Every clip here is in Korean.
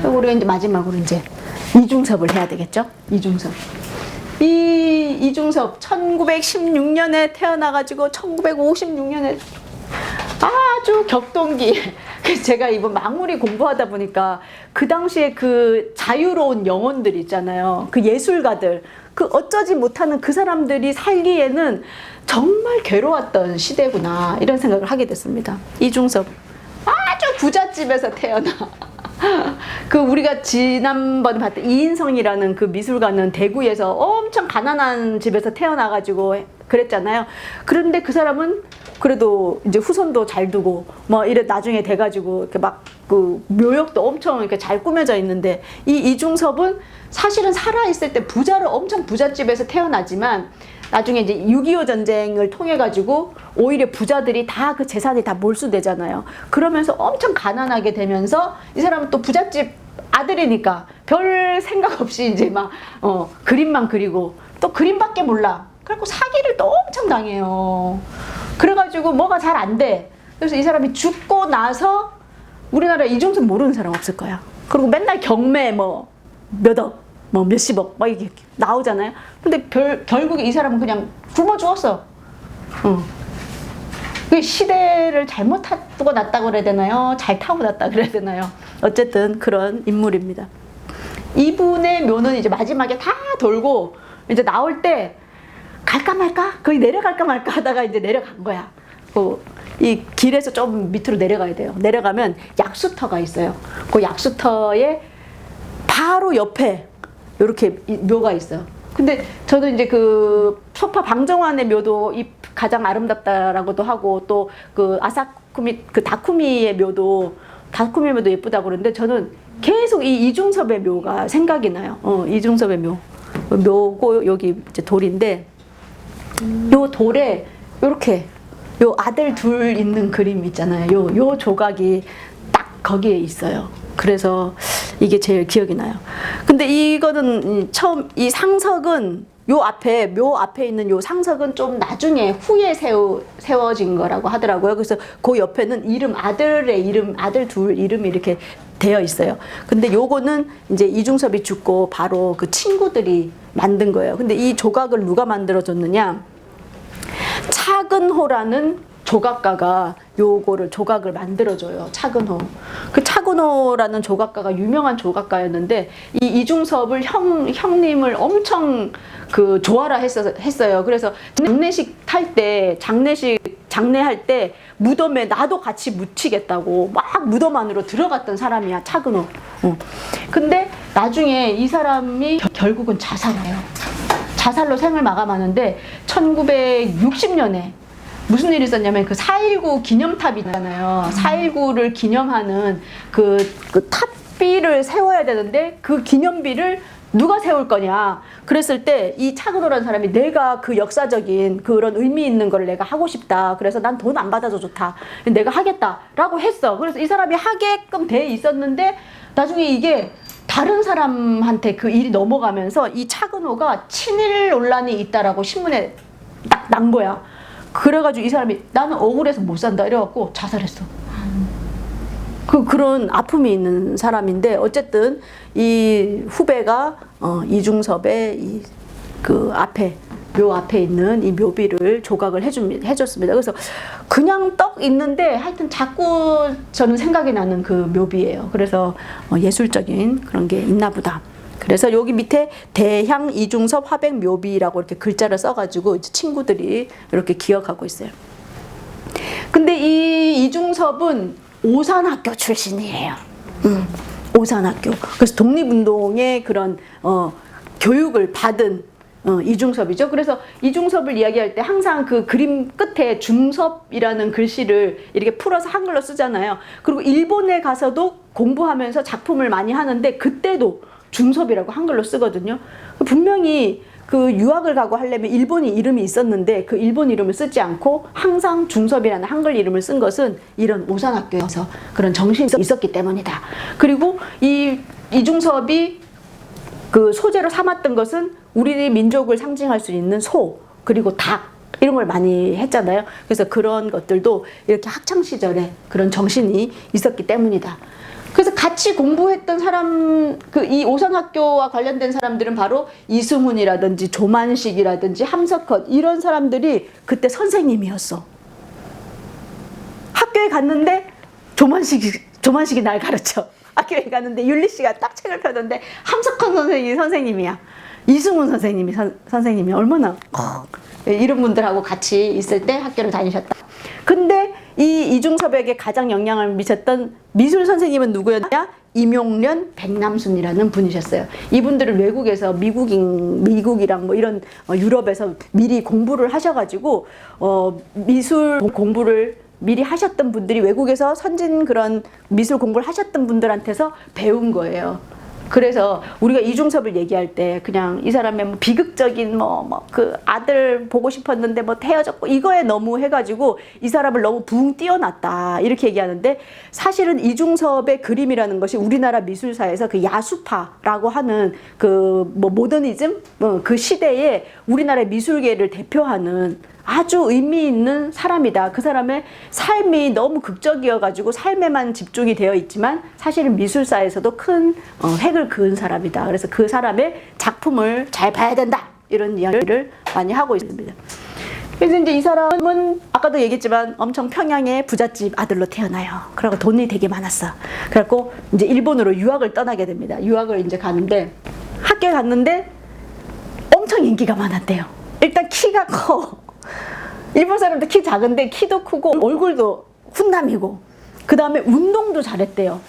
우리가 이제 마지막으로 이제 이중섭을 해야 되겠죠? 이중섭. 이 이중섭 1916년에 태어나가지고 1956년에 아주 격동기. 그래서 제가 이번 망우리 공부하다 보니까 그 당시에 그 자유로운 영혼들 있잖아요. 그 예술가들, 그 어쩌지 못하는 그 사람들이 살기에는 정말 괴로웠던 시대구나 이런 생각을 하게 됐습니다. 이중섭 아주 부잣집에서 태어나. 그 우리가 지난번에 봤던 이인성이라는 그 미술가는 대구에서 엄청 가난한 집에서 태어나가지고 그랬잖아요. 그런데 그 사람은 그래도 이제 후손도 잘 두고 뭐 이래 나중에 돼가지고 이렇게 막 그 묘역도 엄청 이렇게 잘 꾸며져 있는데, 이 이중섭은 사실은 살아있을 때 엄청 부잣집에서 태어나지만 나중에 이제 6.25 전쟁을 통해 가지고 오히려 부자들이 다 그 재산이 다 몰수되잖아요. 그러면서 엄청 가난하게 되면서 이 사람은 또 부잣집 아들이니까 별 생각 없이 이제 막 그림만 그리고 또 그림밖에 몰라. 그래갖고 사기를 또 엄청 당해요. 그래가지고 뭐가 잘 안 돼. 그래서 이 사람이 죽고 나서 우리나라에 이중섭 모르는 사람 없을 거야. 그리고 맨날 경매 뭐 몇억 뭐 몇십억 막 이게 나오잖아요. 근데 결국에 이 사람은 그냥 굶어 죽었어. 그 시대를 잘못 타고 났다고 그래야 되나요? 잘 타고 났다 그래야 되나요? 어쨌든 그런 인물입니다. 이분의 묘는 이제 마지막에 다 돌고 이제 나올 때 갈까 말까? 거의 내려갈까 말까 하다가 이제 내려간 거야. 이 길에서 좀 밑으로 내려가야 돼요. 내려가면 약수터가 있어요. 그 약수터에 바로 옆에 이렇게 묘가 있어요. 근데 저도 이제 그 소파 방정환의 묘도 가장 아름답다라고도 하고, 또 그 아사쿠미 그 다쿠미의 묘도 예쁘다고 그러는데, 저는 계속 이 이중섭의 묘가 생각이 나요. 이중섭의 묘고 여기 이제 돌인데, 요 돌에 요렇게 요 아들 둘 있는 그림 있잖아요. 요 조각이 딱 거기에 있어요. 그래서 이게 제일 기억이 나요. 근데 이거는 처음 이 상석은 묘 앞에 있는 요 상석은 좀 나중에 후에 세워진 거라고 하더라고요. 그래서 그 옆에는 아들 둘 이름이 이렇게 되어 있어요. 근데 요거는 이제 이중섭이 죽고 바로 그 친구들이 만든 거예요. 근데 이 조각을 누가 만들어줬느냐? 차근호라는 조각가가 조각을 만들어줘요. 차근호. 그 차근호라는 조각가가 유명한 조각가였는데, 이 이중섭을 형님을 엄청 그 좋아라 했어요. 그래서 장례할 때 무덤에 나도 같이 묻히겠다고 막 무덤 안으로 들어갔던 사람이야, 차근호. 근데 나중에 이 사람이 결국은 자살해요. 자살로 생을 마감하는데 1960년에 무슨 일이 있었냐면, 그 4.19 기념탑 있잖아요. 4.19를 기념하는 그 탑비를 세워야 되는데, 그 기념비를 누가 세울 거냐. 그랬을 때 이 차근호라는 사람이 내가 그 역사적인 그런 의미 있는 걸 내가 하고 싶다. 그래서 난 돈 안 받아도 좋다. 내가 하겠다라고 했어. 그래서 이 사람이 하게끔 돼 있었는데, 나중에 이게 다른 사람한테 그 일이 넘어가면서 이 차근호가 친일 논란이 있다라고 신문에 딱 난 거야. 그래가지고 이 사람이 나는 억울해서 못 산다 이래갖고 자살했어. 그런 아픔이 있는 사람인데, 어쨌든 이 후배가 이중섭의 그 묘 앞에 있는 이 묘비를 조각을 해줬습니다. 그래서 그냥 떡 있는데 하여튼 자꾸 저는 생각이 나는 그 묘비예요. 그래서 예술적인 그런 게 있나 보다. 그래서 여기 밑에 대향 이중섭 화백 묘비라고 이렇게 글자를 써가지고 이제 친구들이 이렇게 기억하고 있어요. 근데 이 이중섭은 오산학교 출신이에요. 오산학교. 그래서 독립운동의 그런 교육을 받은 이중섭이죠. 그래서 이중섭을 이야기할 때 항상 그 그림 끝에 중섭이라는 글씨를 이렇게 풀어서 한글로 쓰잖아요. 그리고 일본에 가서도 공부하면서 작품을 많이 하는데, 그때도 중섭이라고 한글로 쓰거든요. 분명히 그 유학을 가고 하려면 일본이 이름이 있었는데, 그 일본 이름을 쓰지 않고 항상 중섭이라는 한글 이름을 쓴 것은 이런 오산학교에서 그런 정신이 있었기 때문이다. 그리고 이중섭이 그 소재로 삼았던 것은 우리 민족을 상징할 수 있는 소, 그리고 닭, 이런 걸 많이 했잖아요. 그래서 그런 것들도 이렇게 학창시절에 그런 정신이 있었기 때문이다. 그래서 같이 공부했던 사람, 이 오선학교와 관련된 사람들은 바로 이승훈이라든지 조만식이라든지 함석헌 이런 사람들이 그때 선생님이었어. 학교에 갔는데 조만식이 날 가르쳐. 학교에 갔는데 윤리 씨가 딱 책을 펴던데 함석헌 선생님이 선생님이야. 이승훈 선생님이 선생님이 얼마나 이런 분들하고 같이 있을 때 학교를 다니셨다. 근데 이 이중섭에게 가장 영향을 미쳤던 미술 선생님은 누구였냐? 임용련, 백남순이라는 분이셨어요. 이분들은 외국에서 미국이랑 뭐 이런 유럽에서 미리 공부를 하셔가지고 미술 공부를 미리 하셨던 분들이 외국에서 선진 그런 미술 공부를 하셨던 분들한테서 배운 거예요. 그래서 우리가 이중섭을 얘기할 때 그냥 이 사람의 뭐 비극적인 그 아들 보고 싶었는데 뭐 헤어졌고 이거에 너무 해가지고 이 사람을 너무 붕 띄워놨다 이렇게 얘기하는데, 사실은 이중섭의 그림이라는 것이 우리나라 미술사에서 그 야수파라고 하는 그 뭐 모더니즘 그 시대에 우리나라의 미술계를 대표하는 아주 의미 있는 사람이다. 그 사람의 삶이 너무 극적이어가지고 삶에만 집중이 되어 있지만 사실은 미술사에서도 큰 획을 그은 사람이다. 그래서 그 사람의 작품을 잘 봐야 된다. 이런 이야기를 많이 하고 있습니다. 그래서 이제 이 사람은 아까도 얘기했지만 엄청 평양의 부잣집 아들로 태어나요. 그리고 돈이 되게 많았어. 그래갖고 이제 일본으로 유학을 떠나게 됩니다. 유학을 이제 가는데 학교에 갔는데 엄청 인기가 많았대요. 일단 키가 커. 일본 사람들 키 작은데 키도 크고 얼굴도 훈남이고 그 다음에 운동도 잘했대요.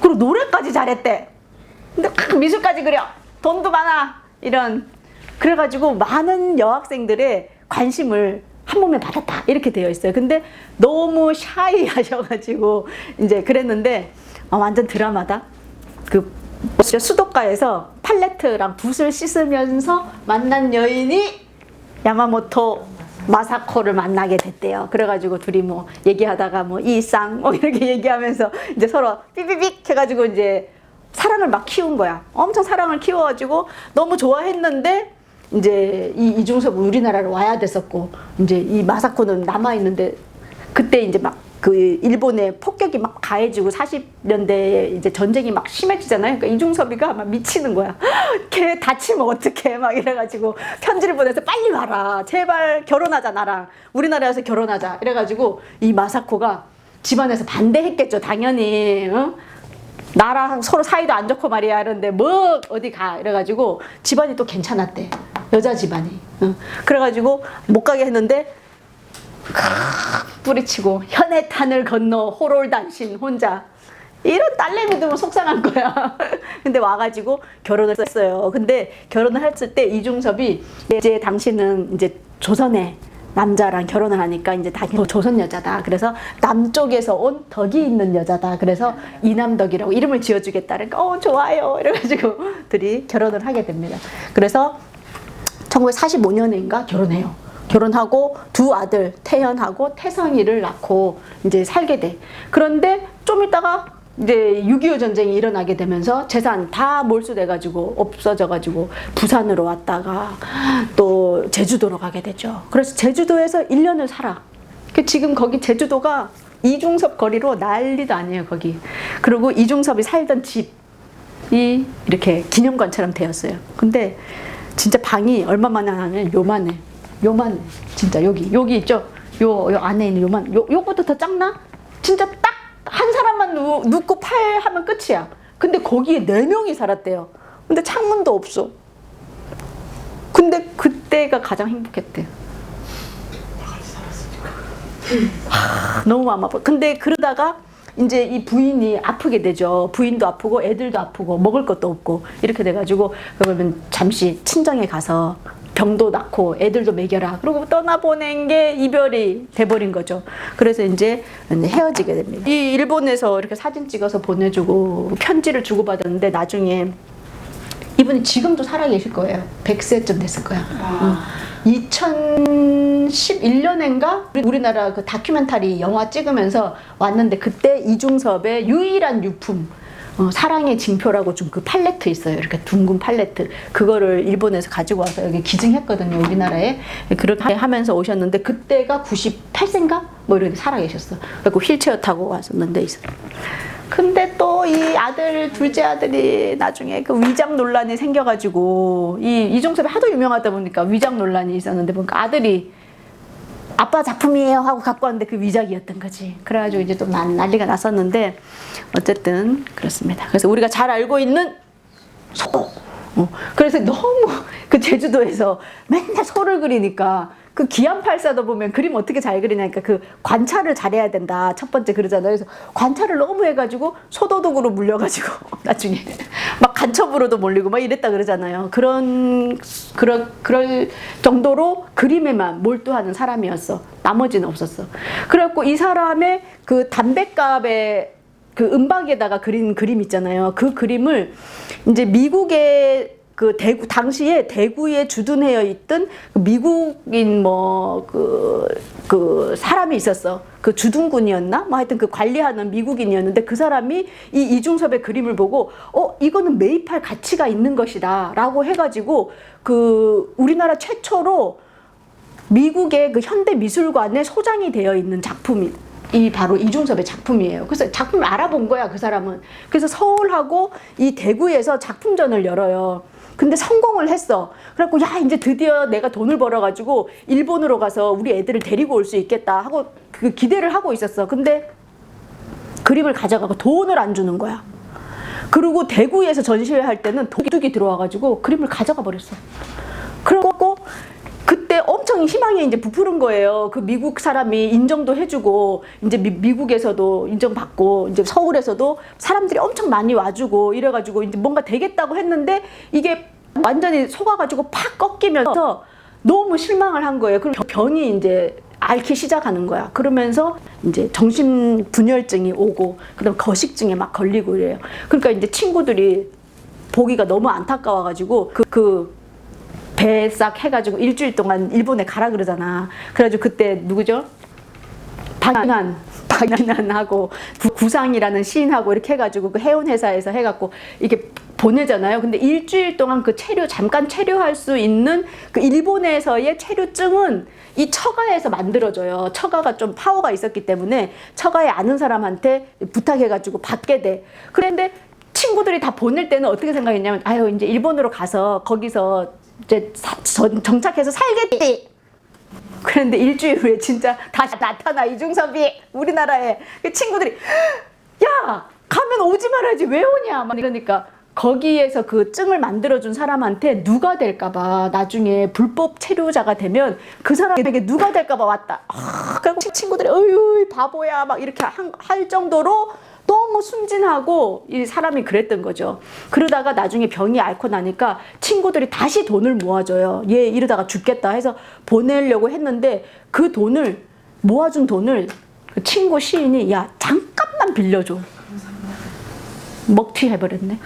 그리고 노래까지 잘했대. 근데 미술까지 그려. 돈도 많아. 이런. 그래가지고 많은 여학생들의 관심을 한 몸에 받았다. 이렇게 되어 있어요. 근데 너무 샤이 하셔가지고 이제 그랬는데 완전 드라마다. 수도가에서 팔레트랑 붓을 씻으면서 만난 여인이 야마모토 마사코를 만나게 됐대요. 그래가지고 둘이 뭐 얘기하다가 뭐 이상 뭐 이렇게 얘기하면서 이제 서로 삐삐삐 해가지고 이제 사랑을 막 키운 거야. 엄청 사랑을 키워가지고 너무 좋아했는데 이제 이 이중섭은 우리나라로 와야 됐었고 이제 이 마사코는 남아있는데 그때 이제 막 그 일본의 폭격이 막 가해지고 40년대에 이제 전쟁이 막 심해지잖아요. 그러니까 이중섭이가 막 미치는 거야. 걔 다치면 어떡해 막 이래가지고 편지를 보내서 빨리 와라. 제발 결혼하자 나랑. 우리나라에서 결혼하자. 이래가지고 이 마사코가 집안에서 반대했겠죠. 당연히. 응? 나랑 서로 사이도 안 좋고 말이야. 이런데 뭐 어디 가. 이래가지고 집안이 또 괜찮았대. 여자 집안이. 응? 그래가지고 못 가게 했는데 뿌리치고 현해탄을 건너 호롤단신 혼자 이런 딸내미들은 속상한 거야. 근데 와가지고 결혼을 했어요. 근데 결혼을 했을 때 이중섭이 이제 당신은 이제 조선의 남자랑 결혼을 하니까 이제 다 조선 여자다. 그래서 남쪽에서 온 덕이 있는 여자다. 그래서 이남덕이라고 이름을 지어주겠다. 그러니까 좋아요. 이래가지고 둘이 결혼을 하게 됩니다. 그래서 1945년인가 결혼해요. 결혼하고 두 아들 태현하고 태성이를 낳고 이제 살게 돼. 그런데 좀 있다가 이제 6.25 전쟁이 일어나게 되면서 재산 다 몰수돼가지고 없어져가지고 부산으로 왔다가 또 제주도로 가게 되죠. 그래서 제주도에서 1년을 살아. 지금 거기 제주도가 이중섭 거리로 난리도 아니에요 거기. 그리고 이중섭이 살던 집이 이렇게 기념관처럼 되었어요. 근데 진짜 방이 얼마만에 하냐면 요만해. 진짜 여기 있죠? 요 안에 있는 요거보다 더 작나? 진짜 딱 한 사람만 눕고 팔 하면 끝이야. 근데 거기에 4명이 살았대요. 근데 창문도 없어. 근데 그때가 가장 행복했대요. 너무 마음 아파. 근데 그러다가 이제 이 부인이 아프게 되죠. 부인도 아프고 애들도 아프고 먹을 것도 없고 이렇게 돼가지고 그러면 잠시 친정에 가서 병도 낳고 애들도 먹여라. 그리고 떠나보낸 게 이별이 돼버린 거죠. 그래서 이제 헤어지게 됩니다. 이 일본에서 이렇게 사진 찍어서 보내주고 편지를 주고받았는데 나중에 이분이 지금도 살아계실 거예요. 100세쯤 됐을 거야. 2011년인가 우리나라 그 다큐멘터리 영화 찍으면서 왔는데 그때 이중섭의 유일한 유품 사랑의 징표라고 좀 그 팔레트 있어요. 이렇게 둥근 팔레트. 그거를 일본에서 가지고 와서 여기 기증했거든요. 우리나라에. 그렇게 하면서 오셨는데 그때가 98세인가? 뭐 이렇게 살아계셨어. 그리고 휠체어 타고 왔었는데 근데 또 이 아들, 둘째 아들이 나중에 그 위장 논란이 생겨가지고, 이중섭이 하도 유명하다 보니까 위장 논란이 있었는데, 보니까 아들이 아빠 작품이에요 하고 갖고 왔는데 그 위작이었던 거지. 그래가지고 이제 또 난리가 났었는데, 어쨌든 그렇습니다. 그래서 우리가 잘 알고 있는 소. 그래서 너무 그 제주도에서 맨날 소를 그리니까 그 기안84도 보면 그림 어떻게 잘 그리냐니까 그 관찰을 잘해야 된다. 첫 번째 그러잖아요. 그래서 관찰을 너무 해가지고 소도둑으로 물려가지고 나중에 막 간첩으로도 몰리고 막 이랬다 그러잖아요. 그럴 정도로 그림에만 몰두하는 사람이었어. 나머지는 없었어. 그래갖고 이 사람의 그 담뱃갑에 그 은박에다가 그린 그림 있잖아요. 그 그림을 이제 미국의 그 대구, 당시에 대구에 주둔하여 있던 미국인 그 사람이 있었어. 그 주둔군이었나? 뭐 하여튼 그 관리하는 미국인이었는데 그 사람이 이 이중섭의 그림을 보고 이거는 매입할 가치가 있는 것이다 라고 해가지고 그 우리나라 최초로 미국의 그 현대미술관에 소장이 되어 있는 작품이 이 바로 이중섭의 작품이에요. 그래서 작품을 알아본 거야, 그 사람은. 그래서 서울하고 이 대구에서 작품전을 열어요. 근데 성공을 했어. 그래갖고 야 이제 드디어 내가 돈을 벌어가지고 일본으로 가서 우리 애들을 데리고 올 수 있겠다 하고 그 기대를 하고 있었어. 근데 그림을 가져가고 돈을 안 주는 거야. 그리고 대구에서 전시회 할 때는 도둑이 들어와가지고 그림을 가져가 버렸어. 그러고 그때 엄청 희망이 이제 부푸른 거예요. 그 미국 사람이 인정도 해주고, 이제 미국에서도 인정받고, 이제 서울에서도 사람들이 엄청 많이 와주고, 이래가지고 이제 뭔가 되겠다고 했는데, 이게 완전히 속아가지고 팍 꺾이면서 너무 실망을 한 거예요. 그럼 병이 이제 앓기 시작하는 거야. 그러면서 이제 정신분열증이 오고, 그 다음 거식증에 막 걸리고 이래요. 그러니까 이제 친구들이 보기가 너무 안타까워가지고, 배 싹 해가지고 일주일 동안 일본에 가라 그러잖아. 그래가지고 그때 누구죠? 박인환하고 구상이라는 시인하고 이렇게 해가지고 그 해운회사에서 해갖고 이렇게 보내잖아요. 근데 일주일 동안 그 잠깐 체류할 수 있는 그 일본에서의 체류증은 이 처가에서 만들어줘요. 처가가 좀 파워가 있었기 때문에 처가에 아는 사람한테 부탁해가지고 받게 돼. 그런데 친구들이 다 보낼 때는 어떻게 생각했냐면, 아유, 이제 일본으로 가서 거기서 이제 정착해서 살겠지. 그런데 일주일 후에 진짜 다시 나타나 이중섭이 우리나라에. 그 친구들이 야 가면 오지 말아야지 왜 오냐 막 이러니까 거기에서 그 증을 만들어준 사람한테 누가 될까봐 나중에 불법 체류자가 되면 그 사람에게 누가 될까봐 왔다. 그리고 친구들이 어휴 바보야 막 이렇게 할 정도로 너무 순진하고 이 사람이 그랬던 거죠. 그러다가 나중에 병이 앓고 나니까 친구들이 다시 돈을 모아줘요. 얘 이러다가 죽겠다 해서 보내려고 했는데 그 돈을 모아준 돈을 그 친구 시인이 야 잠깐만 빌려줘. 먹튀해버렸네.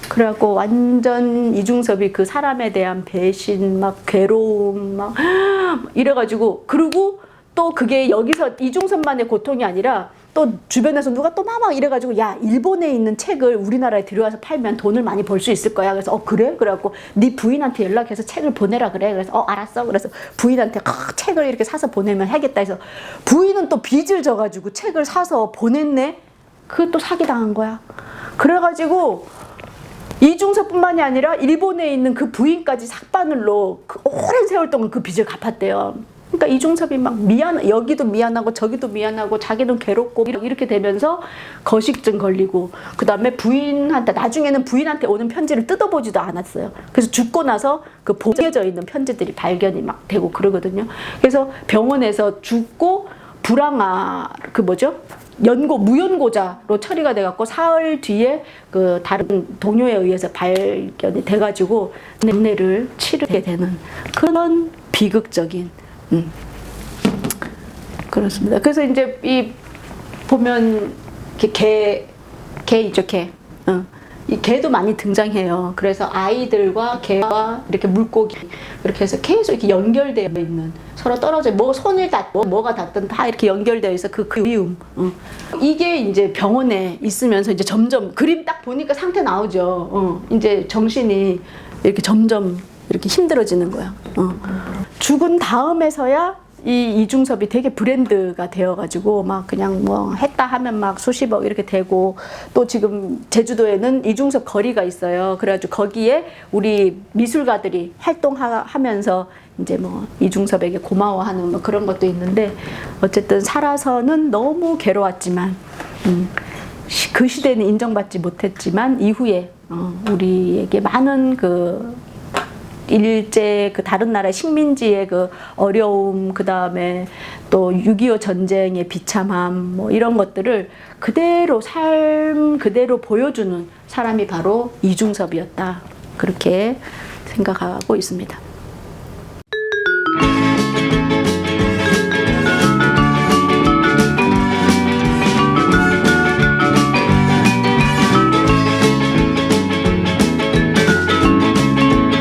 그래갖고 완전 이중섭이 그 사람에 대한 배신 막 괴로움 막 이래가지고 그리고 또 그게 여기서 이중섭만의 고통이 아니라 또 주변에서 누가 또 막 이래가지고 야 일본에 있는 책을 우리나라에 들여와서 팔면 돈을 많이 벌 수 있을 거야. 그래서 그래? 그래갖고 네 부인한테 연락해서 책을 보내라 그래. 그래서 알았어. 그래서 부인한테 책을 이렇게 사서 보내면 하겠다 해서 부인은 또 빚을 져가지고 책을 사서 보냈네. 그게 또 사기당한 거야. 그래가지고 이중섭뿐만이 아니라 일본에 있는 그 부인까지 삭바늘로 그 오랜 세월 동안 그 빚을 갚았대요. 그러니까 이중섭이 막 여기도 미안하고 저기도 미안하고 자기는 괴롭고 이렇게 되면서 거식증 걸리고 그 다음에 나중에는 부인한테 오는 편지를 뜯어보지도 않았어요. 그래서 죽고 나서 그 봉해져 있는 편지들이 발견이 막 되고 그러거든요. 그래서 병원에서 죽고 무연고자로 처리가 돼갖고 사흘 뒤에 그 다른 동료에 의해서 발견이 돼가지고 장례를 치르게 되는 그런 비극적인 그렇습니다. 그래서 이제 이 보면 개 있죠, 개. 이 개도 많이 등장해요. 그래서 아이들과 개와 이렇게 물고기 이렇게 해서 계속 이렇게 연결되어 있는 서로 떨어져 손을 뭐가 닿든 다 이렇게 연결되어 있어 그 그리움. 이게 이제 병원에 있으면서 이제 점점 그림 딱 보니까 상태 나오죠. 이제 정신이 이렇게 점점 이렇게 힘들어지는 거야. 죽은 다음에서야 이 이중섭이 되게 브랜드가 되어가지고 막 그냥 뭐 했다 하면 막 수십억 이렇게 되고, 또 지금 제주도에는 이중섭 거리가 있어요. 그래가지고 거기에 우리 미술가들이 활동하면서 이제 뭐 이중섭에게 고마워하는 뭐 그런 것도 있는데, 어쨌든 살아서는 너무 괴로웠지만 그 시대는 인정받지 못했지만 이후에 우리에게 많은 그 일제 그 다른 나라의 식민지의 그 어려움, 그 다음에 또 6.25 전쟁의 비참함 뭐 이런 것들을 그대로 삶 그대로 보여주는 사람이 바로 이중섭이었다, 그렇게 생각하고 있습니다.